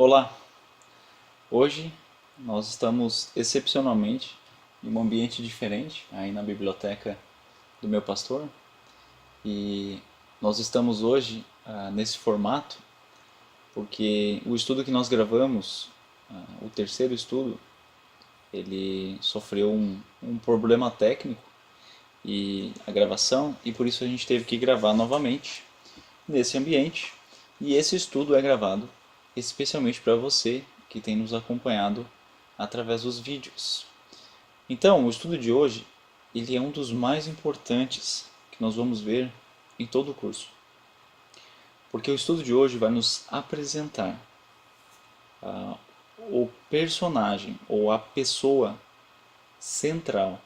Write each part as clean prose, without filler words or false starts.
Olá! Hoje nós estamos excepcionalmente em um ambiente diferente, aí na biblioteca do meu pastor, e nós estamos hoje nesse formato porque o estudo que nós gravamos, o terceiro estudo, ele sofreu um problema técnico e a gravação, e por isso a gente teve que gravar novamente nesse ambiente. E esse estudo é gravado especialmente para você que tem nos acompanhado através dos vídeos. Então, o estudo de hoje, ele é um dos mais importantes que nós vamos ver em todo o curso. Porque o estudo de hoje vai nos apresentar o personagem ou a pessoa central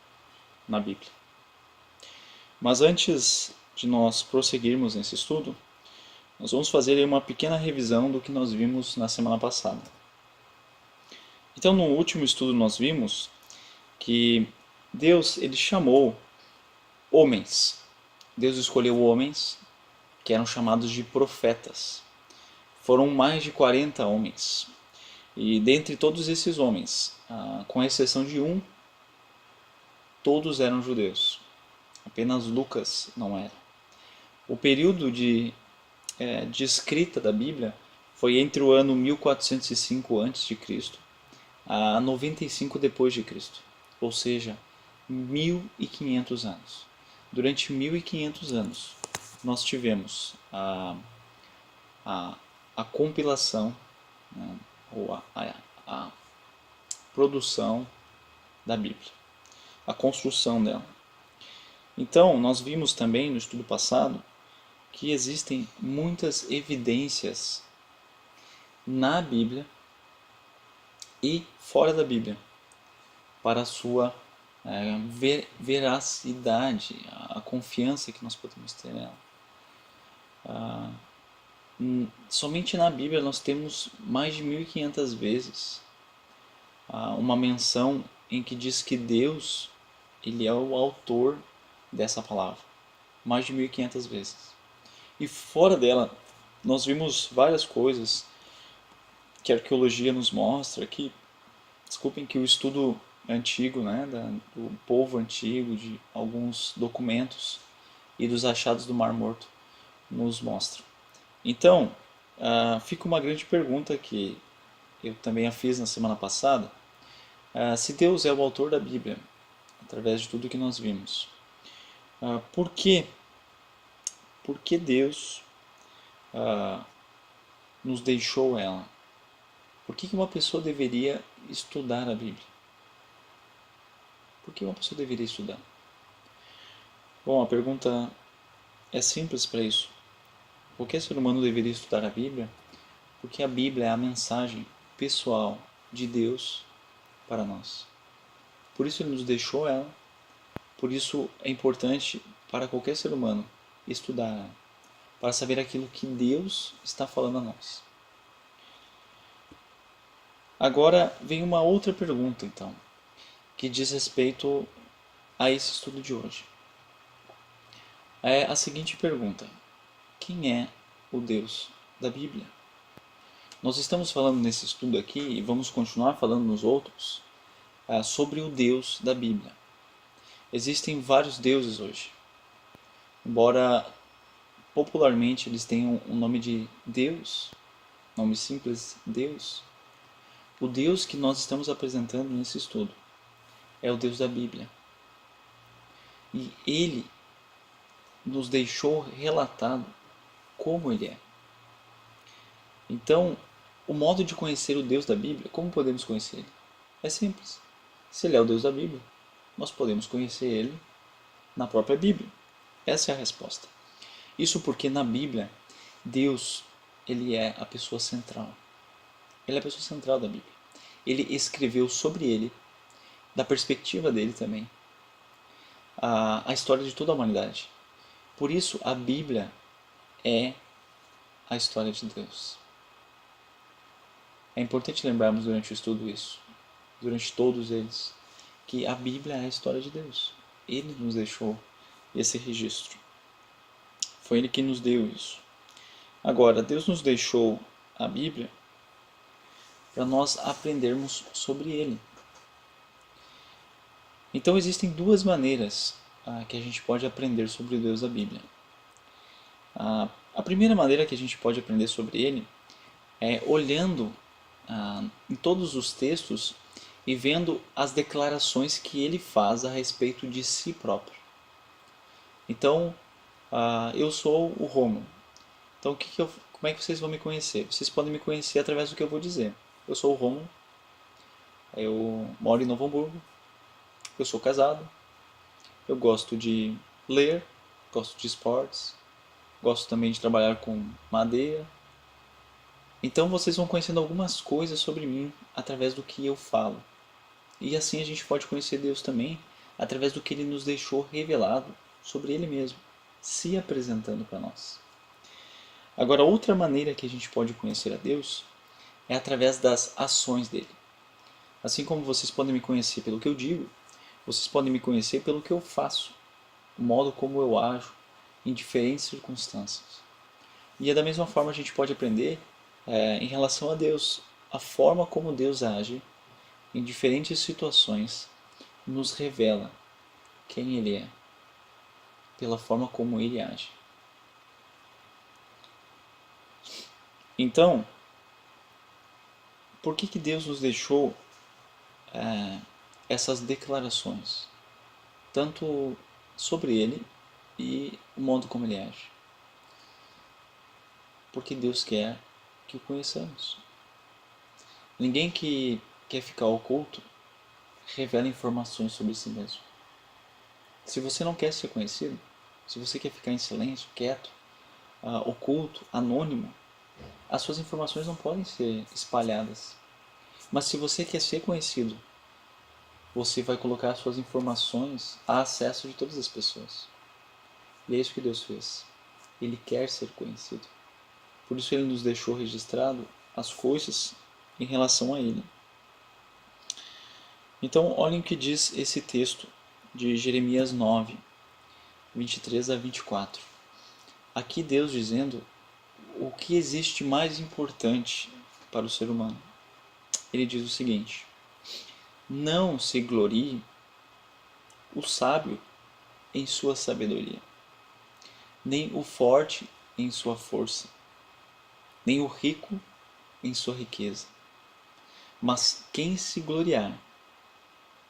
na Bíblia. Mas antes de nós prosseguirmos nesse estudo, nós vamos fazer uma pequena revisão do que nós vimos na semana passada. Então, no último estudo nós vimos que Deus ele chamou homens. Deus escolheu homens que eram chamados de profetas. Foram mais de 40 homens. E dentre todos esses homens, com exceção de um, todos eram judeus. Apenas Lucas não era. O período de escrita da Bíblia foi entre o ano 1405 a.C. a 95 depois de Cristo, ou seja, 1500 anos. Durante 1500 anos, nós tivemos a compilação, né, ou a produção da Bíblia, a construção dela. Então, nós vimos também no estudo passado que existem muitas evidências na Bíblia e fora da Bíblia para a sua veracidade, a confiança que nós podemos ter nela. Somente na Bíblia nós temos mais de 1500 vezes uma menção em que diz que Deus ele é o autor dessa palavra. Mais de 1500 vezes. E fora dela, nós vimos várias coisas que a arqueologia nos mostra, que o estudo antigo, né, do povo antigo, de alguns documentos e dos achados do Mar Morto nos mostra. Então, fica uma grande pergunta que eu também a fiz na semana passada. Se Deus é o autor da Bíblia, através de tudo que nós vimos, por que Deus nos deixou ela? Por que uma pessoa deveria estudar a Bíblia? Por que uma pessoa deveria estudar? Bom, a pergunta é simples para isso. Qualquer ser humano deveria estudar a Bíblia porque a Bíblia é a mensagem pessoal de Deus para nós. Por isso Ele nos deixou ela, por isso é importante para qualquer ser humano estudar ela, para saber aquilo que Deus está falando a nós. Agora vem uma outra pergunta, então, que diz respeito a esse estudo de hoje. É a seguinte pergunta: quem é o Deus da Bíblia? Nós estamos falando nesse estudo aqui, e vamos continuar falando nos outros, sobre o Deus da Bíblia. Existem vários deuses hoje. Embora popularmente eles tenham o nome de Deus, nome simples, Deus, o Deus que nós estamos apresentando nesse estudo é o Deus da Bíblia. E Ele nos deixou relatado como Ele é. Então, o modo de conhecer o Deus da Bíblia, como podemos conhecer Ele? É simples. Se Ele é o Deus da Bíblia, nós podemos conhecer Ele na própria Bíblia. Essa é a resposta. Isso porque na Bíblia, Deus, Ele é a pessoa central. Ele é a pessoa central da Bíblia. Ele escreveu sobre Ele, da perspectiva dele também, a história de toda a humanidade. Por isso, a Bíblia é a história de Deus. É importante lembrarmos durante o estudo isso, durante todos eles, que a Bíblia é a história de Deus. Ele nos deixou esse registro. Foi Ele que nos deu isso. Agora, Deus nos deixou a Bíblia para nós aprendermos sobre Ele. Então existem duas maneiras que a gente pode aprender sobre o Deus da Bíblia. A primeira maneira que a gente pode aprender sobre Ele é olhando em todos os textos e vendo as declarações que Ele faz a respeito de si próprio. Então, eu sou o Rômulo. Então, como é que vocês vão me conhecer? Vocês podem me conhecer através do que eu vou dizer. Eu sou o Rômulo, eu moro em Novo Hamburgo, eu sou casado, eu gosto de ler, gosto de esportes, gosto também de trabalhar com madeira. Então vocês vão conhecendo algumas coisas sobre mim através do que eu falo. E assim a gente pode conhecer Deus também através do que Ele nos deixou revelado sobre Ele mesmo, se apresentando para nós. Agora, outra maneira que a gente pode conhecer a Deus é através das ações dele. Assim como vocês podem me conhecer pelo que eu digo, vocês podem me conhecer pelo que eu faço, o modo como eu ajo em diferentes circunstâncias. E da mesma forma a gente pode aprender em relação a Deus, a forma como Deus age em diferentes situações nos revela quem Ele é, pela forma como Ele age. Então, por que Deus nos deixou essas declarações, tanto sobre Ele e o modo como Ele age? Porque Deus quer que o conheçamos. Ninguém que quer ficar oculto revela informações sobre si mesmo. Se você não quer ser conhecido, se você quer ficar em silêncio, quieto, oculto, anônimo, as suas informações não podem ser espalhadas. Mas se você quer ser conhecido, você vai colocar as suas informações a acesso de todas as pessoas. E é isso que Deus fez. Ele quer ser conhecido. Por isso Ele nos deixou registrado as coisas em relação a Ele. Então, olhem o que diz esse texto de Jeremias 9, 23 a 24. Aqui Deus dizendo o que existe mais importante para o ser humano. Ele diz o seguinte: não se glorie o sábio em sua sabedoria, nem o forte em sua força, nem o rico em sua riqueza. Mas quem se gloriar,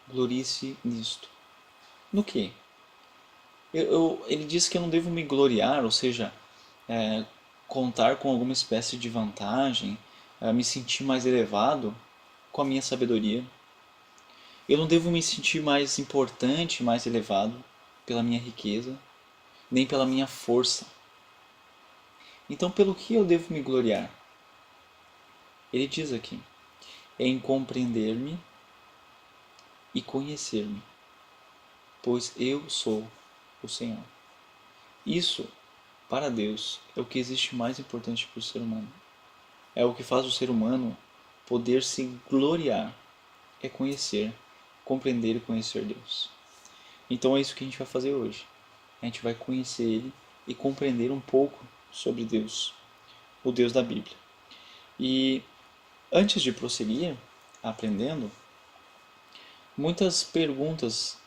glorie-se nisto. No quê? Ele diz que eu não devo me gloriar, ou seja, contar com alguma espécie de vantagem, me sentir mais elevado com a minha sabedoria. Eu não devo me sentir mais importante, mais elevado pela minha riqueza, nem pela minha força. Então, pelo que eu devo me gloriar? Ele diz aqui, em compreender-me e conhecer-me, pois eu sou o Senhor. Isso, para Deus, é o que existe mais importante para o ser humano. É o que faz o ser humano poder se gloriar, é conhecer, compreender e conhecer Deus. Então é isso que a gente vai fazer hoje. A gente vai conhecer Ele e compreender um pouco sobre Deus, o Deus da Bíblia. E antes de prosseguir aprendendo, muitas perguntas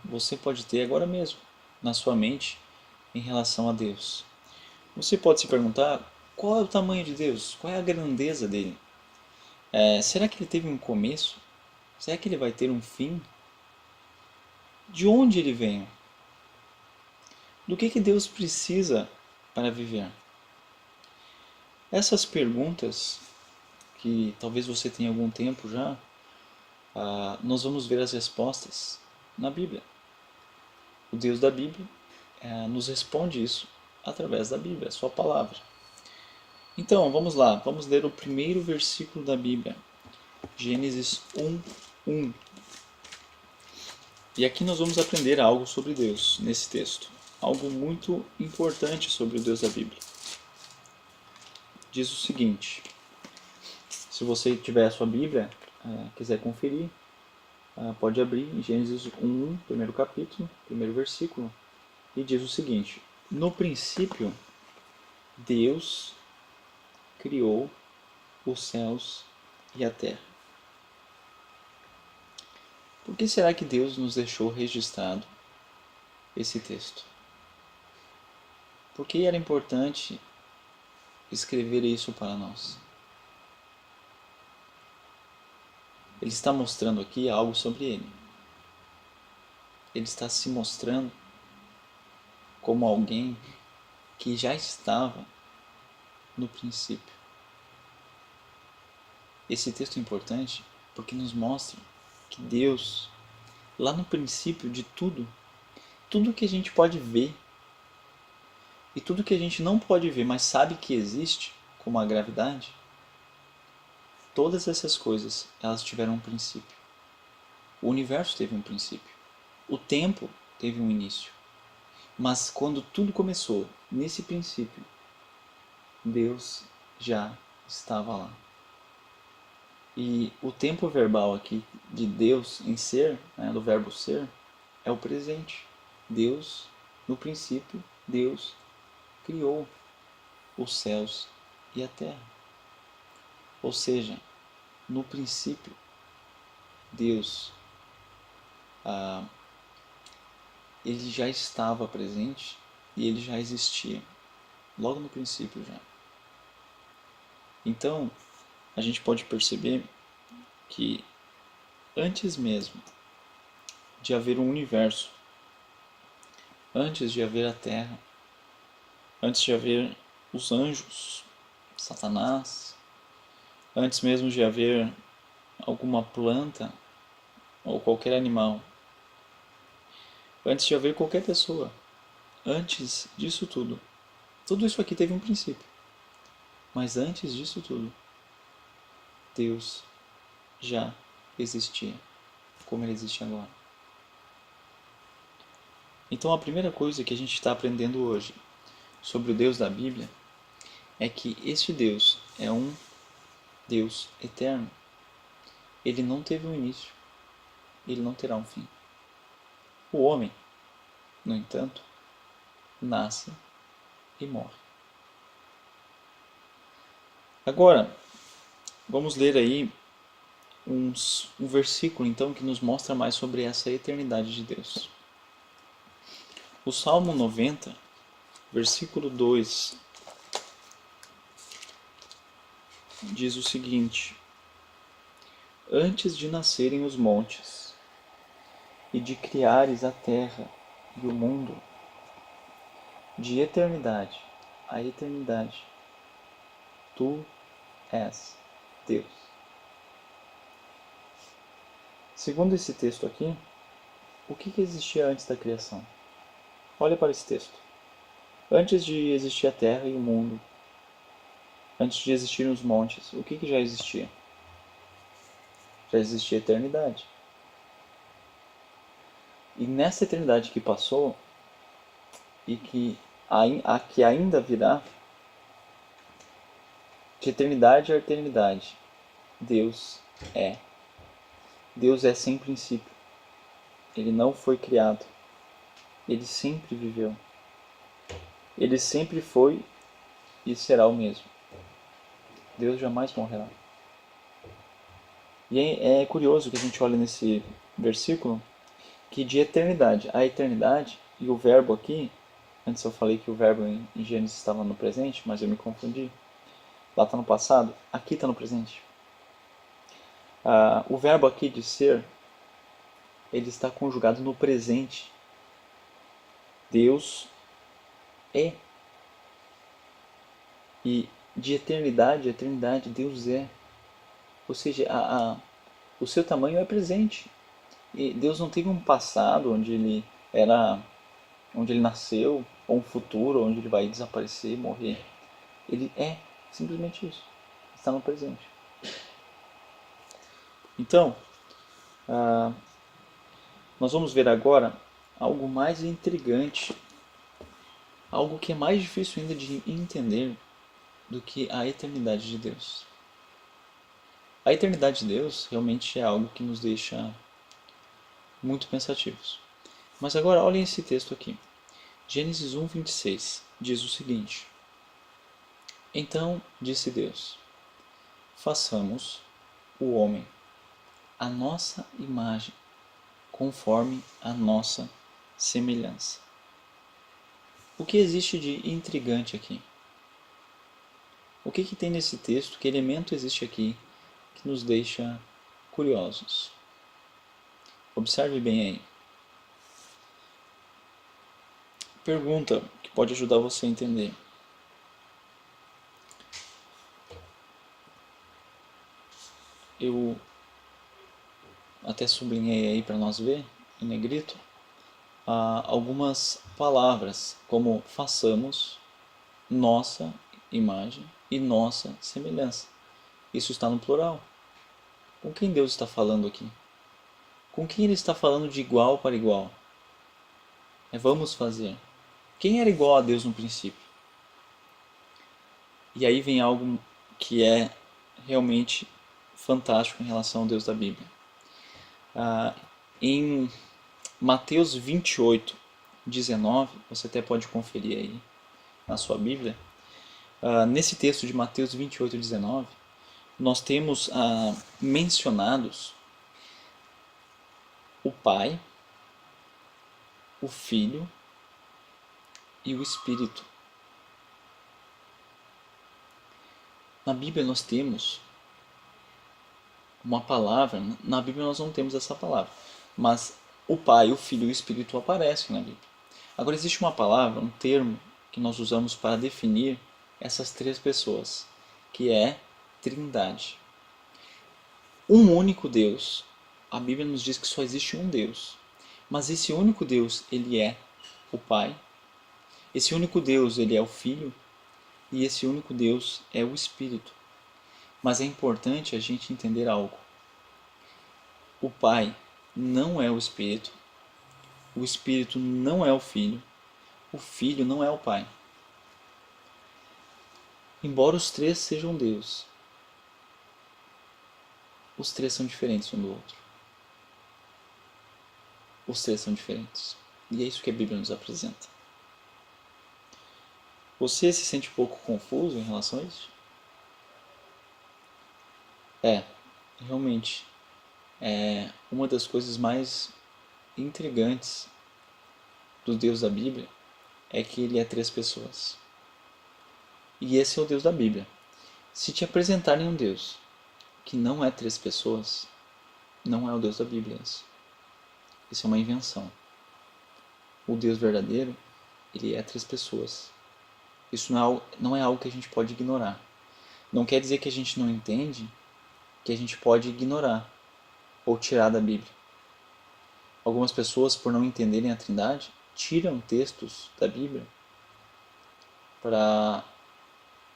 você pode ter agora mesmo na sua mente em relação a Deus. Você pode se perguntar qual é o tamanho de Deus, qual é a grandeza dele. Será que ele teve um começo? Será que ele vai ter um fim? De onde ele veio? Do que Deus precisa para viver? Essas perguntas, que talvez você tenha algum tempo já, nós vamos ver as respostas na Bíblia. O Deus da Bíblia nos responde isso através da Bíblia, a sua palavra. Então, vamos lá, vamos ler o primeiro versículo da Bíblia, Gênesis 1:1. E aqui nós vamos aprender algo sobre Deus nesse texto, algo muito importante sobre o Deus da Bíblia. Diz o seguinte: se você tiver a sua Bíblia, quiser conferir, pode abrir em Gênesis 1:1, primeiro capítulo, primeiro versículo, e diz o seguinte: no princípio, Deus criou os céus e a terra. Por que será que Deus nos deixou registrado esse texto? Por que era importante escrever isso para nós? Ele está mostrando aqui algo sobre ele. Ele está se mostrando como alguém que já estava no princípio. Esse texto é importante porque nos mostra que Deus, lá no princípio de tudo, tudo que a gente pode ver e tudo que a gente não pode ver, mas sabe que existe, como a gravidade, todas essas coisas, elas tiveram um princípio. O universo teve um princípio. O tempo teve um início. Mas quando tudo começou, nesse princípio, Deus já estava lá. E o tempo verbal aqui de Deus em ser, né, do verbo ser, é o presente. Deus, no princípio, Deus criou os céus e a terra. Ou seja, no princípio, Deus, ele já estava presente e ele já existia, logo no princípio já. Então, a gente pode perceber que antes mesmo de haver um universo, antes de haver a terra, antes de haver os anjos, Satanás, antes mesmo de haver alguma planta ou qualquer animal, antes de haver qualquer pessoa, antes disso tudo, tudo isso aqui teve um princípio. Mas antes disso tudo, Deus já existia, como ele existe agora. Então a primeira coisa que a gente está aprendendo hoje sobre o Deus da Bíblia é que este Deus é um Deus eterno. Ele não teve um início, ele não terá um fim. O homem, no entanto, nasce e morre. Agora, vamos ler aí um versículo então que nos mostra mais sobre essa eternidade de Deus. O Salmo 90, versículo 2, diz o seguinte: Antes de nascerem os montes, e de criares a terra e o mundo, de eternidade a eternidade, tu és Deus. Segundo esse texto aqui, o que existia antes da criação? Olha para esse texto. Antes de existir a terra e o mundo, antes de existirem os montes, o que já existia? Já existia a eternidade. E nessa eternidade que passou, e que ainda virá, de eternidade a eternidade, Deus é. Deus é sem princípio. Ele não foi criado. Ele sempre viveu. Ele sempre foi e será o mesmo. Deus jamais morrerá. E é curioso que a gente olha nesse versículo que de eternidade a eternidade, e o verbo aqui, antes eu falei que o verbo em Gênesis estava no presente, mas eu me confundi. Lá está no passado, aqui está no presente. O verbo aqui de ser, ele está conjugado no presente. Deus é. E de eternidade a eternidade, Deus é. Ou seja, o seu tamanho é presente. E Deus não teve um passado onde ele nasceu, ou um futuro onde ele vai desaparecer, morrer. Ele é simplesmente isso. Está no presente. Então, nós vamos ver agora algo mais intrigante, algo que é mais difícil ainda de entender do que a eternidade de Deus. A eternidade de Deus realmente é algo que nos deixa muito pensativos. Mas agora olhem esse texto aqui. Gênesis 1:26 diz o seguinte: Então disse Deus: Façamos o homem à nossa imagem, conforme a nossa semelhança. O que existe de intrigante aqui? O que tem nesse texto? Que elemento existe aqui que nos deixa curiosos? Observe bem aí. Pergunta que pode ajudar você a entender. Eu até sublinhei aí para nós ver, em negrito, algumas palavras, como façamos nossa imagem e nossa semelhança. Isso está no plural. Com quem Deus está falando aqui? Com quem Ele está falando de igual para igual? Vamos fazer. Quem era igual a Deus no princípio? E aí vem algo que é realmente fantástico em relação ao Deus da Bíblia. Em Mateus 28, 19, você até pode conferir aí na sua Bíblia. Nesse texto de Mateus 28, 19, nós temos mencionados o Pai, o Filho e o Espírito. Na Bíblia nós temos uma palavra, na Bíblia nós não temos essa palavra, mas o Pai, o Filho e o Espírito aparecem na Bíblia. Agora existe uma palavra, um termo que nós usamos para definir essas três pessoas, que é Trindade. Um único Deus. A Bíblia nos diz que só existe um Deus, mas esse único Deus, ele é o Pai. Esse único Deus, ele é o Filho, e esse único Deus é o Espírito. Mas é importante a gente entender algo. O Pai não é o Espírito não é o Filho não é o Pai. Embora os três sejam Deus, os três são diferentes um do outro. Os três são diferentes. E é isso que a Bíblia nos apresenta. Você se sente um pouco confuso em relação a isso? Realmente, uma das coisas mais intrigantes do Deus da Bíblia é que ele é três pessoas. E esse é o Deus da Bíblia. Se te apresentarem um Deus que não é três pessoas, não é o Deus da Bíblia. Isso é uma invenção. O Deus verdadeiro, ele é três pessoas. Isso não é algo que a gente pode ignorar. Não quer dizer que a gente não entende, que a gente pode ignorar ou tirar da Bíblia. Algumas pessoas, por não entenderem a Trindade, tiram textos da Bíblia para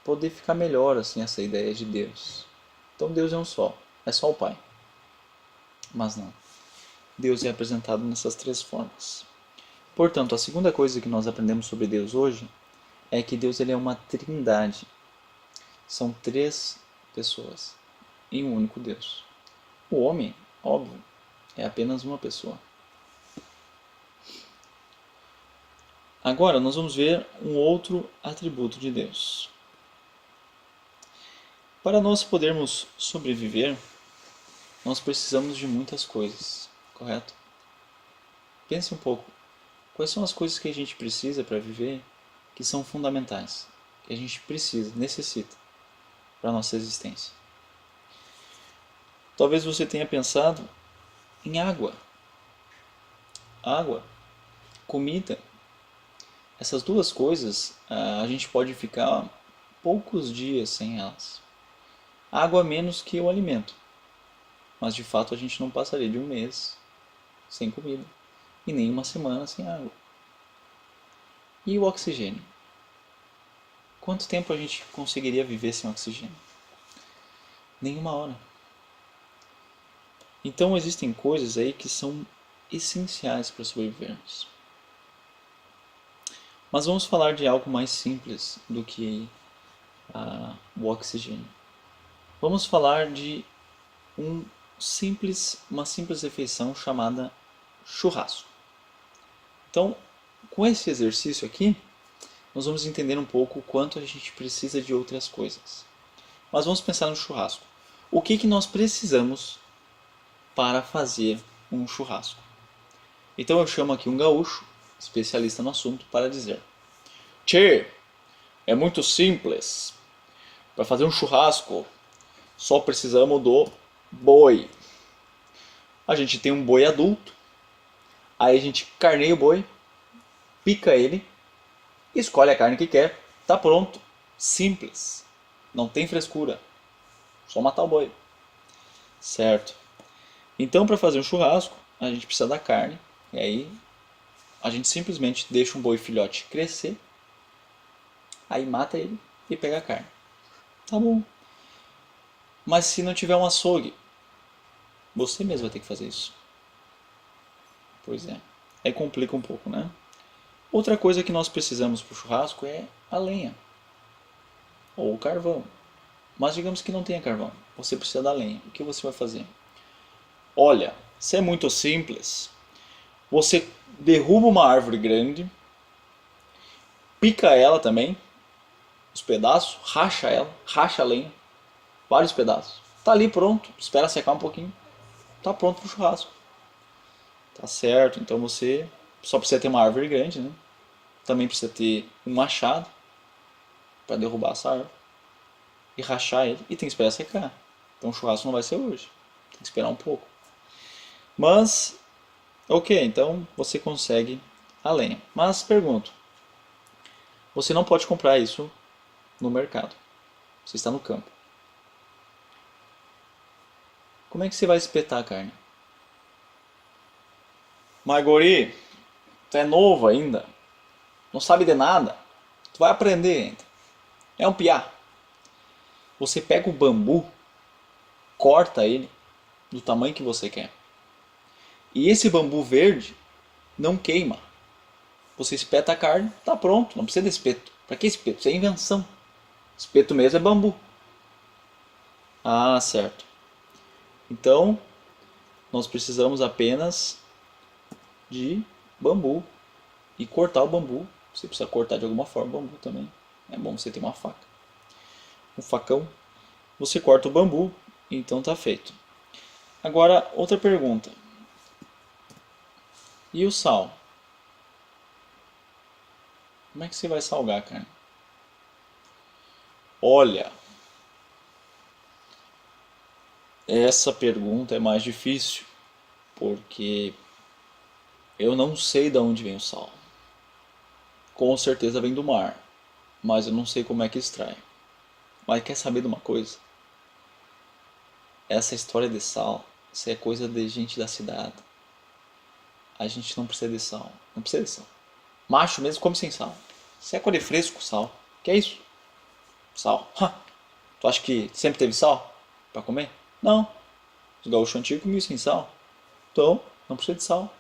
poder ficar melhor assim essa ideia de Deus. Então Deus é um só, é só o Pai. Mas não. Deus é apresentado nessas três formas. Portanto, a segunda coisa que nós aprendemos sobre Deus hoje é que Deus ele é uma trindade. São três pessoas em um único Deus. O homem, óbvio, é apenas uma pessoa. Agora nós vamos ver um outro atributo de Deus. Para nós podermos sobreviver, nós precisamos de muitas coisas, correto? Pense um pouco. Quais são as coisas que a gente precisa para viver que são fundamentais? Que a gente precisa, necessita para a nossa existência? Talvez você tenha pensado em água. Água, comida. Essas duas coisas a gente pode ficar poucos dias sem elas. Água menos que o alimento. Mas de fato a gente não passaria de um mês sem comida. E nem uma semana sem água. E o oxigênio? Quanto tempo a gente conseguiria viver sem oxigênio? Nenhuma hora. Então existem coisas aí que são essenciais para sobrevivermos. Mas vamos falar de algo mais simples do que o oxigênio. Vamos falar de uma simples refeição chamada churrasco. Então, com esse exercício aqui, nós vamos entender um pouco o quanto a gente precisa de outras coisas. Mas vamos pensar no churrasco. O que nós precisamos para fazer um churrasco? Então eu chamo aqui um gaúcho, especialista no assunto, para dizer: Tchê, é muito simples. Para fazer um churrasco, só precisamos do boi. A gente tem um boi adulto, aí a gente carneia o boi, pica ele, escolhe a carne que quer, tá pronto. Simples. Não tem frescura. Só matar o boi. Certo. Então, para fazer um churrasco, a gente precisa da carne. E aí, a gente simplesmente deixa um boi filhote crescer. Aí mata ele e pega a carne. Tá bom. Mas se não tiver um açougue, você mesmo vai ter que fazer isso. Pois é. Aí complica um pouco, né? Outra coisa que nós precisamos para o churrasco é a lenha. Ou o carvão. Mas digamos que não tenha carvão. Você precisa da lenha. O que você vai fazer? Olha, isso é muito simples. Você derruba uma árvore grande, pica ela também, os pedaços, racha ela, racha a lenha, vários pedaços. Tá ali pronto, espera secar um pouquinho, tá pronto pro churrasco. Tá certo, então você só precisa ter uma árvore grande, né? Também precisa ter um machado para derrubar essa árvore e rachar ele e tem que esperar secar. Então o churrasco não vai ser hoje, tem que esperar um pouco. Mas, ok, então você consegue a lenha. Mas pergunto, você não pode comprar isso no mercado. Você está no campo. Como é que você vai espetar a carne? Margori, tu é novo ainda, não sabe de nada, tu vai aprender ainda. É um piá. Você pega o bambu, corta ele do tamanho que você quer. E esse bambu verde não queima. Você espeta a carne, tá pronto, não precisa de espeto. Para que espeto? Isso é invenção. Espeto mesmo é bambu. Ah, certo. Então, nós precisamos apenas de bambu e cortar o bambu. Você precisa cortar de alguma forma o bambu também. É bom você ter uma faca. Um facão. Você corta o bambu, então tá feito. Agora, outra pergunta. E o sal? Como é que você vai salgar a carne? Olha, essa pergunta é mais difícil, porque eu não sei de onde vem o sal. Com certeza vem do mar, mas eu não sei como é que extrai. Mas quer saber de uma coisa? Essa história de sal, isso é coisa de gente da cidade. A gente não precisa de sal. Não precisa de sal. Macho mesmo come sem sal. Se é colher fresco, sal. Que é isso? Sal. Tu acha que sempre teve sal para comer? Não. Os gaúchos antigos comiam sem sal. Então, não precisa de sal.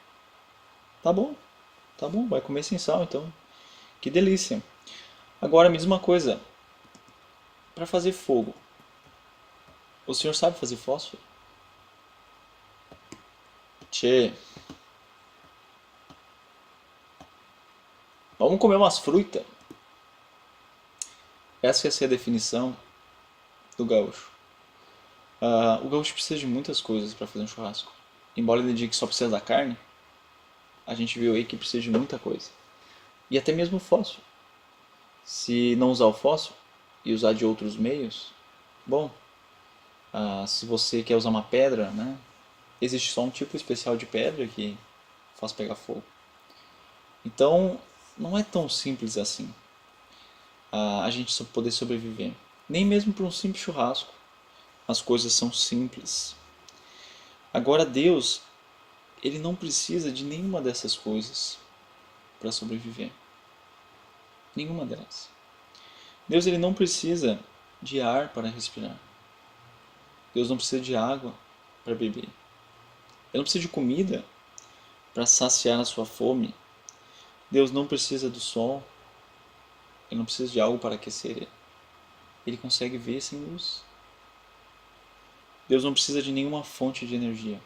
Tá bom. Tá bom, vai comer sem sal então. Que delícia. Agora me diz uma coisa. Para fazer fogo, o senhor sabe fazer fósforo? Tchê, vamos comer umas frutas. Essa ia ser a definição do gaúcho. O gaúcho precisa de muitas coisas para fazer um churrasco. Embora ele diga que só precisa da carne, a gente viu aí que precisa de muita coisa. E até mesmo o fósforo. Se não usar o fósforo e usar de outros meios, bom, se você quer usar uma pedra, né, existe só um tipo especial de pedra que faz pegar fogo. Então, não é tão simples assim a gente só poder sobreviver. Nem mesmo para um simples churrasco. As coisas são simples. Agora Deus, ele não precisa de nenhuma dessas coisas para sobreviver. Nenhuma delas. Deus, ele não precisa de ar para respirar. Deus não precisa de água para beber. Ele não precisa de comida para saciar a sua fome. Deus não precisa do sol. Ele não precisa de algo para aquecer ele. Ele consegue ver sem luz. Deus não precisa de nenhuma fonte de energia.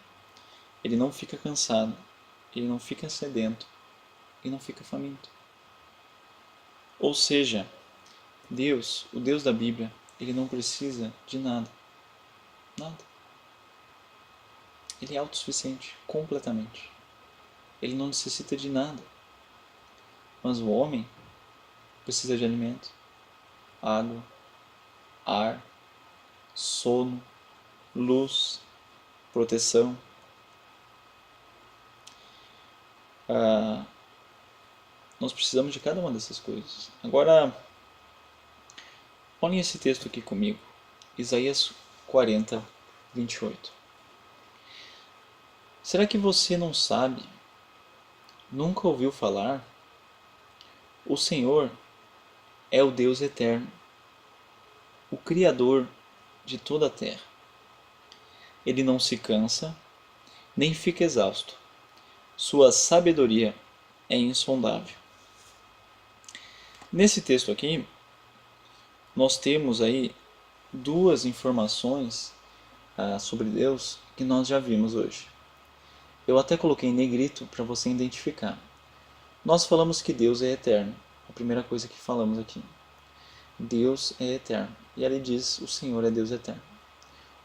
Ele não fica cansado. Ele não fica sedento. E não fica faminto. Ou seja, Deus, o Deus da Bíblia, ele não precisa de nada. Nada. Ele é autossuficiente, completamente. Ele não necessita de nada. Mas o homem precisa de alimento, água, ar, sono, luz, proteção. Nós precisamos de cada uma dessas coisas. Agora, olhem esse texto aqui comigo. Isaías 40, 28. Será que você não sabe, nunca ouviu falar? O Senhor é o Deus eterno, o Criador de toda a terra. Ele não se cansa, nem fica exausto. Sua sabedoria é insondável. Nesse texto aqui, nós temos aí duas informações sobre Deus que nós já vimos hoje. Eu até coloquei em negrito para você identificar. Nós falamos que Deus é eterno. A primeira coisa que falamos aqui. Deus é eterno. E ali diz, o Senhor é Deus eterno.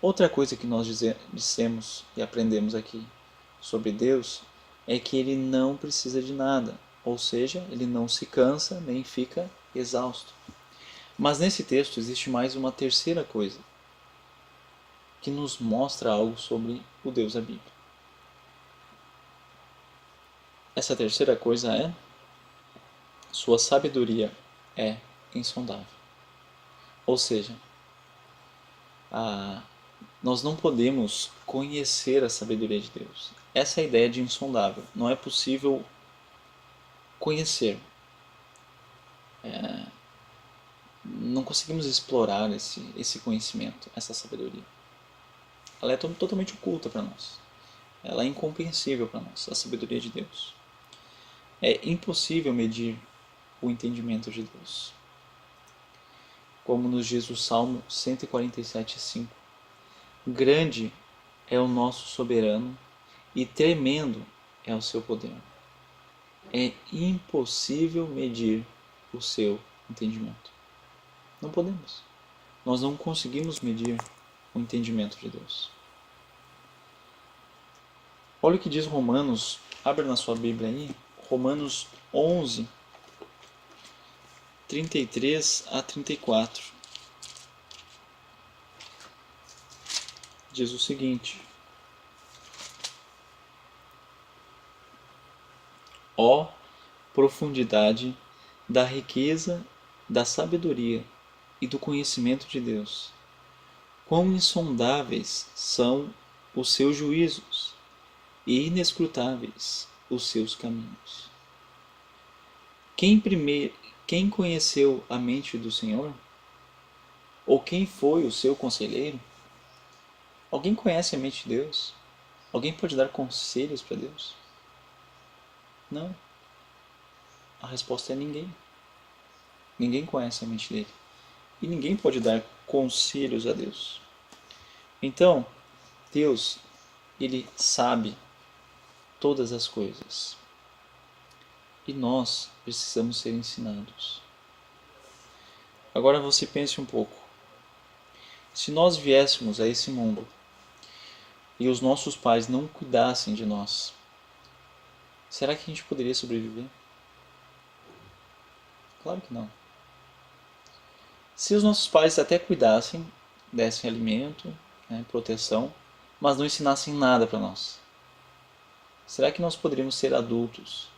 Outra coisa que nós dissemos e aprendemos aqui sobre Deus é que Ele não precisa de nada. Ou seja, Ele não se cansa nem fica exausto. Mas nesse texto existe mais uma terceira coisa que nos mostra algo sobre o Deus da Bíblia. Essa terceira coisa é: sua sabedoria é insondável. Ou seja, nós não podemos conhecer a sabedoria de Deus. Essa é a ideia de insondável. Não é possível conhecer. Não conseguimos explorar esse conhecimento, essa sabedoria. Ela é totalmente oculta para nós. Ela é incompreensível para nós, a sabedoria de Deus. É impossível medir o entendimento de Deus. Como nos diz o Salmo 147:5. Grande é o nosso soberano e tremendo é o seu poder. É impossível medir o seu entendimento. Não podemos. Nós não conseguimos medir o entendimento de Deus. Olha o que diz Romanos, abre na sua Bíblia aí, Romanos 11, 33 a 34. Diz o seguinte: ó profundidade da riqueza, da sabedoria e do conhecimento de Deus! Quão insondáveis são os seus juízos e inescrutáveis os seus caminhos. Quem conheceu a mente do Senhor? Ou quem foi o seu conselheiro? Alguém conhece a mente de Deus? Alguém pode dar conselhos para Deus? Não. A resposta é ninguém. Ninguém conhece a mente dele. E ninguém pode dar conselhos a Deus. Então, Deus, Ele sabe todas as coisas. E nós precisamos ser ensinados. Agora você pense um pouco. Se nós viéssemos a esse mundo e os nossos pais não cuidassem de nós, será que a gente poderia sobreviver? Claro que não. Se os nossos pais até cuidassem, dessem alimento, proteção, mas não ensinassem nada para nós, será que nós poderíamos ser adultos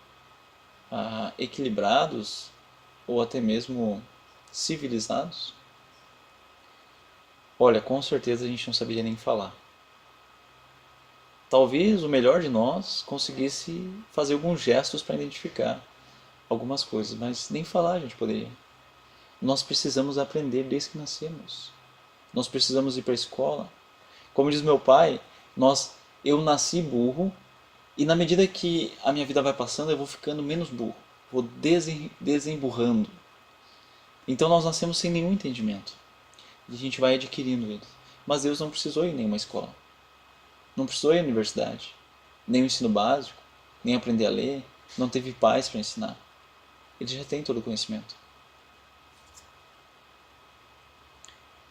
equilibrados ou até mesmo civilizados? Olha, com certeza a gente não saberia nem falar. Talvez o melhor de nós conseguisse fazer alguns gestos para identificar algumas coisas, mas nem falar a gente poderia. Nós precisamos aprender desde que nascemos. Nós precisamos ir para a escola. Como diz meu pai, eu nasci burro e na medida que a minha vida vai passando eu vou ficando menos burro, vou desemburrando. Então nós nascemos sem nenhum entendimento e a gente vai adquirindo ele. Mas Deus não precisou ir em nenhuma escola, não precisou ir à universidade, nem o ensino básico, nem aprender a ler, não teve pais para ensinar. Ele já tem todo o conhecimento.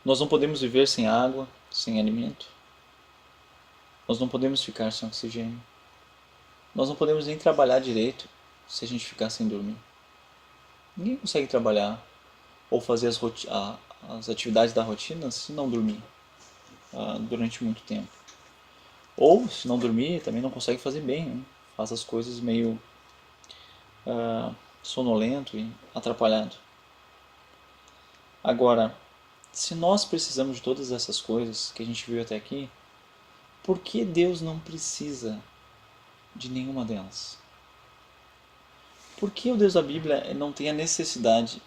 Nós não podemos viver sem água, sem alimento. Nós não podemos ficar sem oxigênio. Nós não podemos nem trabalhar direito se a gente ficar sem dormir. Ninguém consegue trabalhar ou fazer as atividades da rotina se não dormir durante muito tempo. Ou, se não dormir, também não consegue fazer bem, né? Faz as coisas meio sonolento e atrapalhado. Agora, se nós precisamos de todas essas coisas que a gente viu até aqui, por que Deus não precisa de nenhuma delas? Por que o Deus da Bíblia não tem a necessidade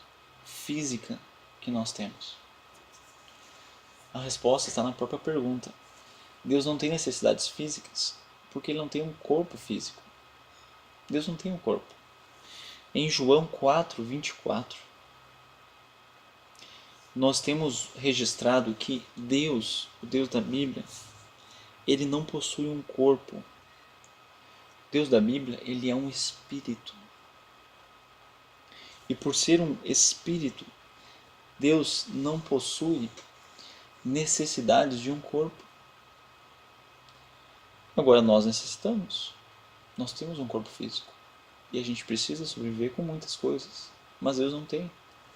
física que nós temos? A resposta está na própria pergunta. Deus não tem necessidades físicas porque Ele não tem um corpo físico. Deus não tem um corpo. Em João 4:24, nós temos registrado que Deus, o Deus da Bíblia, Ele não possui um corpo. O Deus da Bíblia, Ele é um espírito. E por ser um espírito, Deus não possui necessidades de um corpo. Agora nós necessitamos. Nós temos um corpo físico. E a gente precisa sobreviver com muitas coisas. Mas Deus não tem.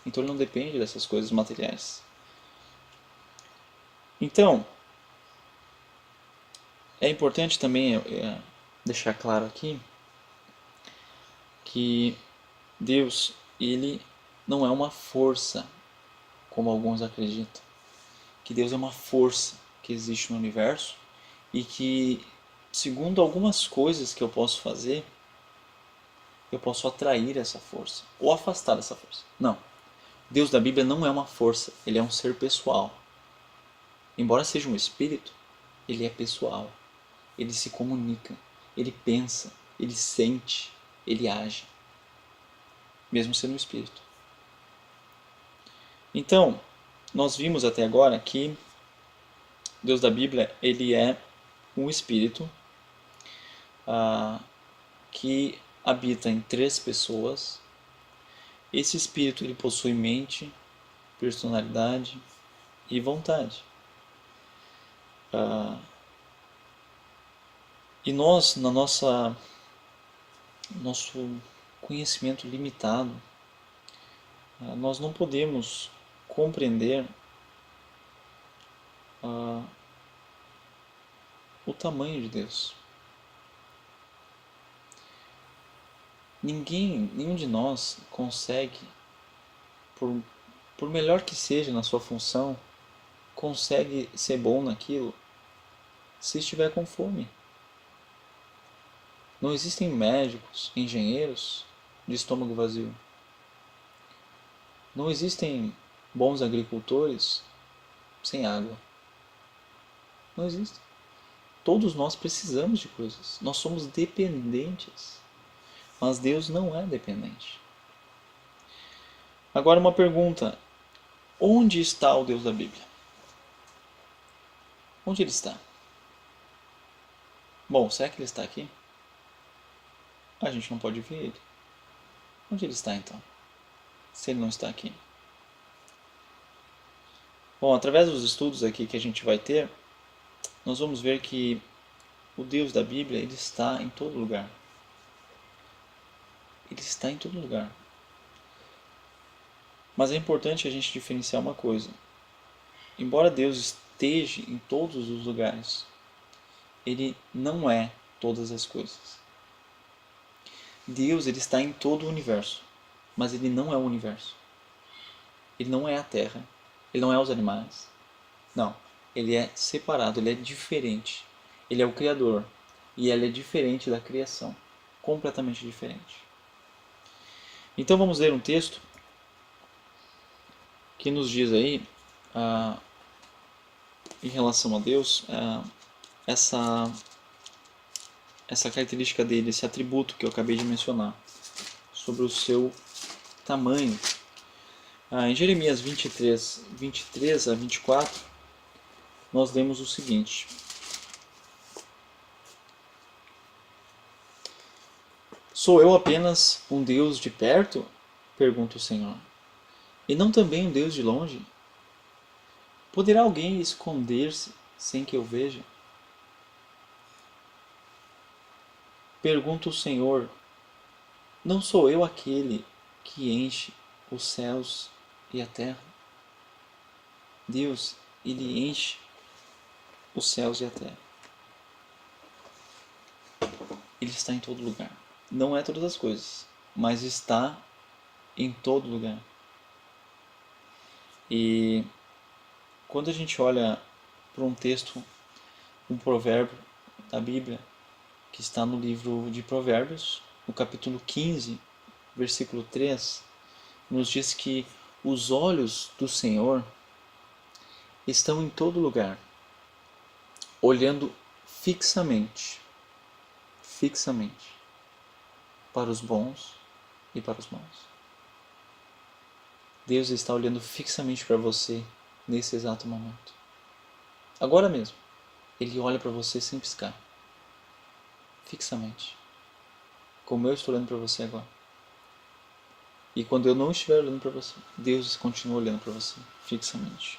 Então Ele não depende dessas coisas materiais. Então, é importante também deixar claro aqui que Deus, Ele não é uma força, como alguns acreditam. Que Deus é uma força que existe no universo e que, segundo algumas coisas que eu posso fazer, eu posso atrair essa força ou afastar essa força. Não. Deus da Bíblia não é uma força, Ele é um ser pessoal. Embora seja um espírito, Ele é pessoal. Ele se comunica, Ele pensa, Ele sente, Ele age. Mesmo sendo um espírito. Então, nós vimos até agora que Deus da Bíblia, Ele é um espírito que habita em 3 pessoas. Esse espírito ele possui mente, personalidade e vontade. E nós, na nosso conhecimento limitado, nós não podemos compreender o tamanho de Deus. Nenhum de nós consegue, por melhor que seja na sua função, consegue ser bom naquilo se estiver com fome. Não existem médicos, engenheiros de estômago vazio. Não existem bons agricultores sem água. Não existe. Todos nós precisamos de coisas. Nós somos dependentes. Mas Deus não é dependente. Agora uma pergunta. Onde está o Deus da Bíblia? Onde Ele está? Bom, será que Ele está aqui? A gente não pode ver Ele. Onde Ele está então? Se Ele não está aqui. Bom, através dos estudos aqui que a gente vai ter, nós vamos ver que o Deus da Bíblia, Ele está em todo lugar. Ele está em todo lugar. Mas é importante a gente diferenciar uma coisa. Embora Deus esteja em todos os lugares, Ele não é todas as coisas. Deus ele está em todo o universo, mas Ele não é o universo. Ele não é a Terra, Ele não é os animais. Não, Ele é separado, Ele é diferente. Ele é o Criador e Ele é diferente da criação, completamente diferente. Então vamos ler um texto que nos diz aí, em relação a Deus, essa característica dele, esse atributo que eu acabei de mencionar, sobre o seu tamanho. Em Jeremias 23 a 24, nós lemos o seguinte: Sou eu apenas um Deus de perto? Pergunta o Senhor. E não também um Deus de longe? Poderá alguém esconder-se sem que eu veja? pergunta o Senhor: não sou eu aquele que enche os céus e a terra? Deus, Ele enche os céus e a terra. Ele está em todo lugar. Não é todas as coisas, mas está em todo lugar. E quando a gente olha para um texto, um provérbio da Bíblia, que está no livro de Provérbios, no capítulo 15, versículo 3, nos diz que os olhos do Senhor estão em todo lugar, olhando fixamente para os bons e para os maus. Deus está olhando fixamente para você nesse exato momento. Agora mesmo, Ele olha para você sem piscar, fixamente, como eu estou olhando para você agora. E quando eu não estiver olhando para você, Deus continua olhando para você fixamente.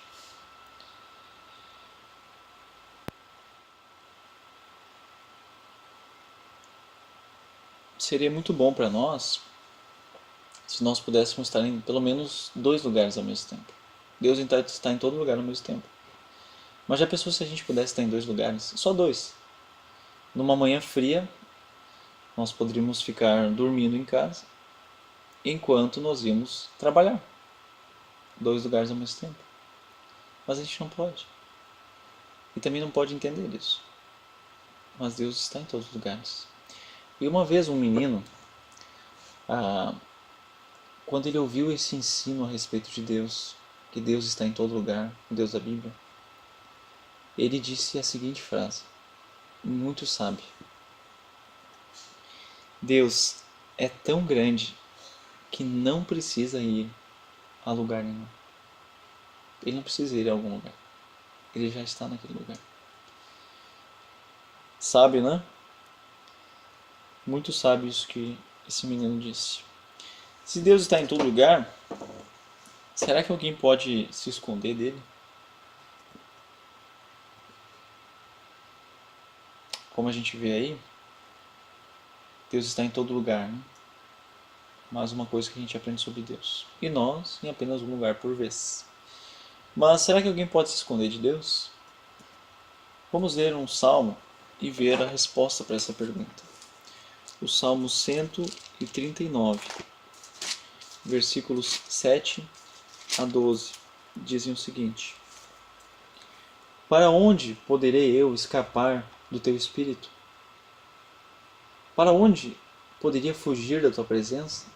Seria muito bom para nós se nós pudéssemos estar em pelo menos 2 lugares ao mesmo tempo. Deus está em todo lugar ao mesmo tempo. Mas já pensou se a gente pudesse estar em 2 lugares? Só 2. Numa manhã fria, nós poderíamos ficar dormindo em casa, enquanto nós íamos trabalhar. 2 lugares ao mesmo tempo. Mas a gente não pode. E também não pode entender isso. Mas Deus está em todos os lugares. E uma vez um menino, quando ele ouviu esse ensino a respeito de Deus, que Deus está em todo lugar, o Deus da Bíblia, ele disse a seguinte frase, muito sábia: Deus é tão grande que não precisa ir a lugar nenhum. Ele não precisa ir a algum lugar. Ele já está naquele lugar. Sábio, né? Muito sábio isso que esse menino disse. Se Deus está em todo lugar, será que alguém pode se esconder dele? Como a gente vê aí, Deus está em todo lugar, né? Mais uma coisa que a gente aprende sobre Deus. E nós em apenas um lugar por vez. Mas será que alguém pode se esconder de Deus? Vamos ler um salmo e ver a resposta para essa pergunta. O Salmo 139, versículos 7 a 12, dizem o seguinte: Para onde poderei eu escapar do teu espírito? Para onde poderia fugir da tua presença?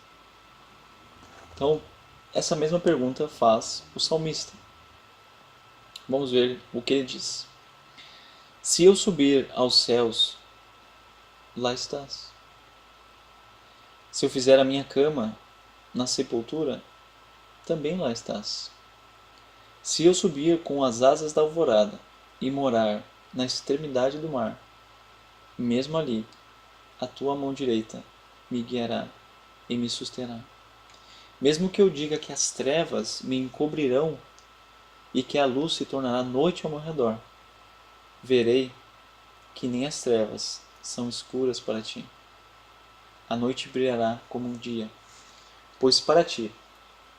Então, essa mesma pergunta faz o salmista. Vamos ver o que ele diz. Se eu subir aos céus, lá estás. Se eu fizer a minha cama na sepultura, também lá estás. Se eu subir com as asas da alvorada e morar na extremidade do mar, mesmo ali, a tua mão direita me guiará e me susterá. Mesmo que eu diga que as trevas me encobrirão e que a luz se tornará noite ao meu redor, verei que nem as trevas são escuras para ti. A noite brilhará como um dia, pois para ti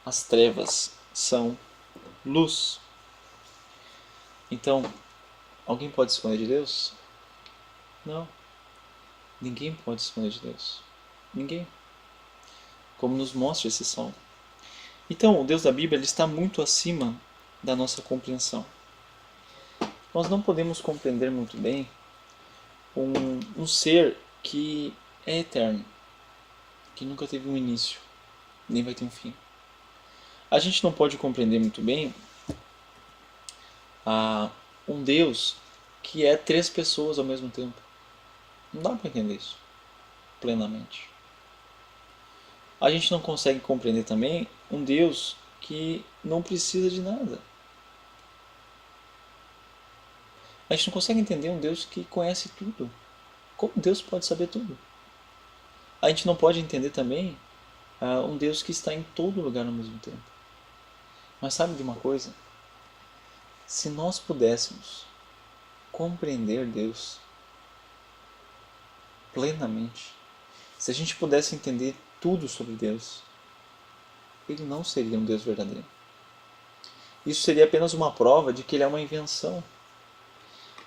as trevas são luz. Então, alguém pode se esconder de Deus? Não. Ninguém pode se esconder de Deus. Ninguém. Como nos mostra esse salmo. Então, o Deus da Bíblia ele está muito acima da nossa compreensão. Nós não podemos compreender muito bem um ser que é eterno, que nunca teve um início, nem vai ter um fim. A gente não pode compreender muito bem um Deus que é 3 pessoas ao mesmo tempo. Não dá para entender isso plenamente. A gente não consegue compreender também um Deus que não precisa de nada. A gente não consegue entender um Deus que conhece tudo. Como Deus pode saber tudo? A gente não pode entender também um Deus que está em todo lugar ao mesmo tempo. Mas sabe de uma coisa? Se nós pudéssemos compreender Deus plenamente. Se a gente pudesse entender tudo sobre Deus, ele não seria um Deus verdadeiro. Isso seria apenas uma prova de que ele é uma invenção.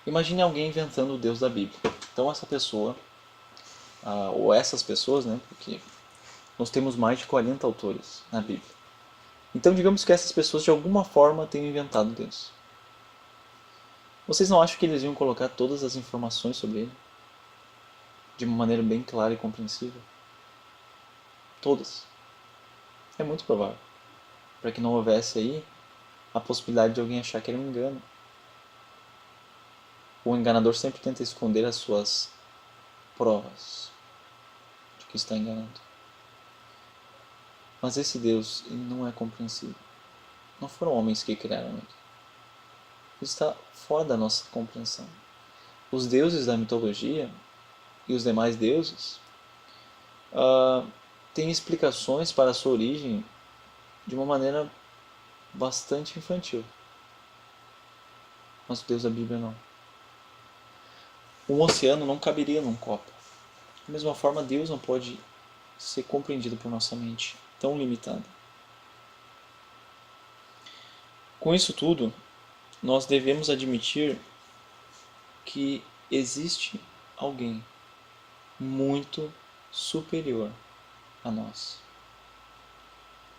Imagine alguém inventando o Deus da Bíblia. Então essa pessoa, ou essas pessoas, né, porque nós temos mais de 40 autores na Bíblia. Então digamos que essas pessoas de alguma forma tenham inventado Deus. Vocês não acham que eles iam colocar todas as informações sobre ele? De uma maneira bem clara e compreensível? Todas. É muito provável. Para que não houvesse aí a possibilidade de alguém achar que era um engano. O enganador sempre tenta esconder as suas provas de que está enganando. Mas esse Deus, ele não é compreensível. Não foram homens que criaram ele. Ele está fora da nossa compreensão. Os deuses da mitologia e os demais deuses têm explicações para a sua origem de uma maneira bastante infantil. Mas o Deus da Bíblia não. Um oceano não caberia num copo. Da mesma forma, Deus não pode ser compreendido por nossa mente tão limitada. Com isso tudo, nós devemos admitir que existe alguém muito superior a nós.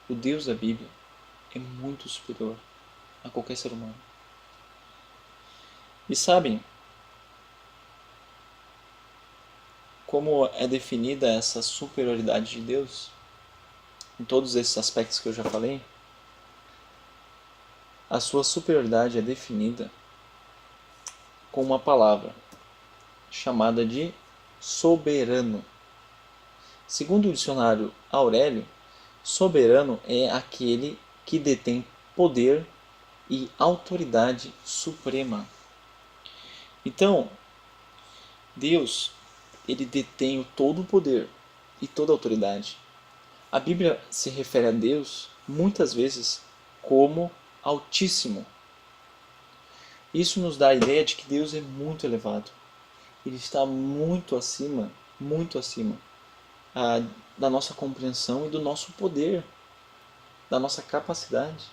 O Deus da Bíblia é muito superior a qualquer ser humano. E sabem como é definida essa superioridade de Deus? Em todos esses aspectos que eu já falei, a sua superioridade é definida com uma palavra chamada de soberano. Segundo o dicionário Aurélio, soberano é aquele que detém poder e autoridade suprema. Então, Deus, ele detém todo o poder e toda a autoridade. A Bíblia se refere a Deus muitas vezes como Altíssimo. Isso nos dá a ideia de que Deus é muito elevado. Ele está muito acima da nossa compreensão e do nosso poder, da nossa capacidade.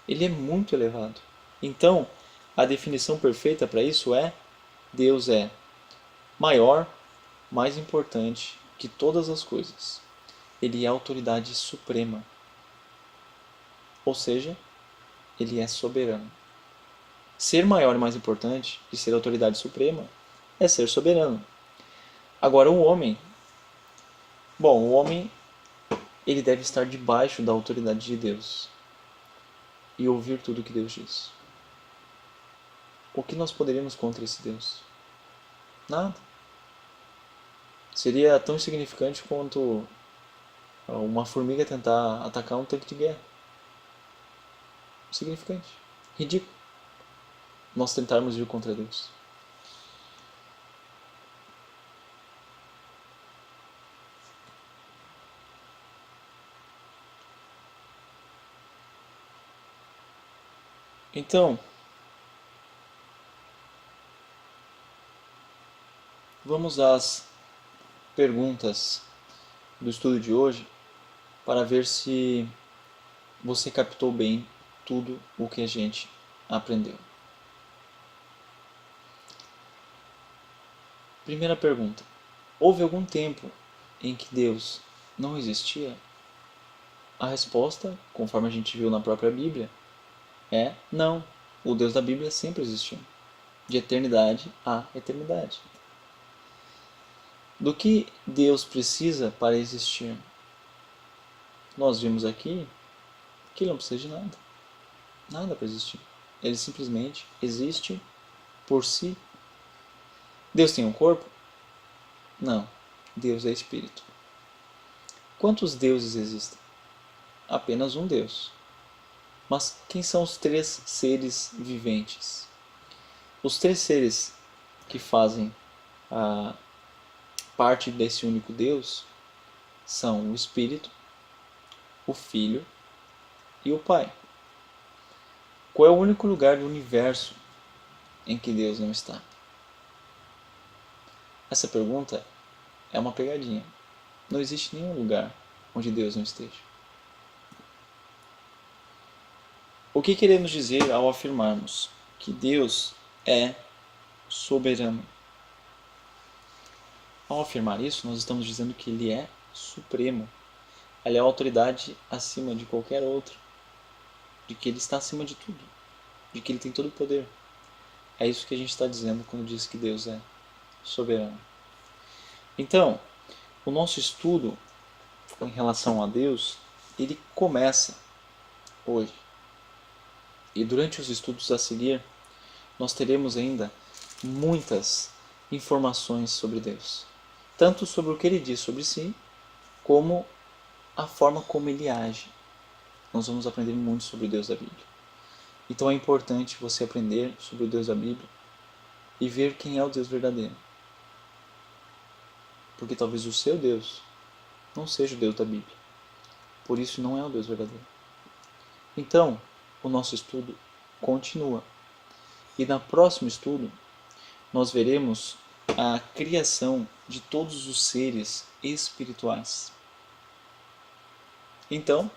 Ele é muito elevado. Então, a definição perfeita para isso é: Deus é maior, mais importante que todas as coisas. Ele é a autoridade suprema. Ou seja, ele é soberano. Ser maior e mais importante e ser autoridade suprema é ser soberano. Agora o homem, ele deve estar debaixo da autoridade de Deus e ouvir tudo o que Deus diz. O que nós poderíamos contra esse Deus? Nada. Seria tão insignificante quanto uma formiga tentar atacar um tanque de guerra. Insignificante. Ridículo. Nós tentarmos ir contra Deus. Então, vamos às perguntas do estudo de hoje para ver se você captou bem tudo o que a gente aprendeu. Primeira pergunta: houve algum tempo em que Deus não existia? A resposta, conforme a gente viu na própria Bíblia, é não. O Deus da Bíblia sempre existiu, de eternidade a eternidade. Do que Deus precisa para existir? Nós vimos aqui que ele não precisa de nada. Nada para existir. Ele simplesmente existe por si. Deus tem um corpo? Não. Deus é espírito. Quantos deuses existem? Apenas um Deus. Mas quem são os três seres viventes? Os três seres que fazem parte desse único Deus são o Espírito, o Filho e o Pai. Qual é o único lugar do universo em que Deus não está? Essa pergunta é uma pegadinha. Não existe nenhum lugar onde Deus não esteja. O que queremos dizer ao afirmarmos que Deus é soberano? Ao afirmar isso, nós estamos dizendo que Ele é supremo. Ele é a autoridade acima de qualquer outro. De que Ele está acima de tudo. De que Ele tem todo o poder. É isso que a gente está dizendo quando diz que Deus é soberano. Então, o nosso estudo em relação a Deus, ele começa hoje. E durante os estudos a seguir, nós teremos ainda muitas informações sobre Deus. Tanto sobre o que Ele diz sobre si, como a forma como Ele age. Nós vamos aprender muito sobre o Deus da Bíblia. Então é importante você aprender sobre o Deus da Bíblia e ver quem é o Deus verdadeiro. Porque talvez o seu Deus não seja o Deus da Bíblia. Por isso não é o Deus verdadeiro. Então, o nosso estudo continua. E no próximo estudo, nós veremos a criação de todos os seres espirituais. Então,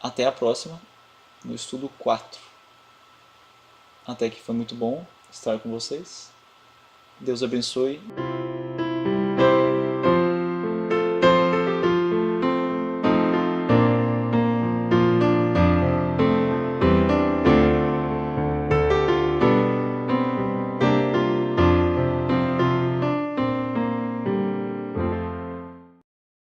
até a próxima, no estudo 4. Até que foi muito bom estar com vocês. Deus abençoe.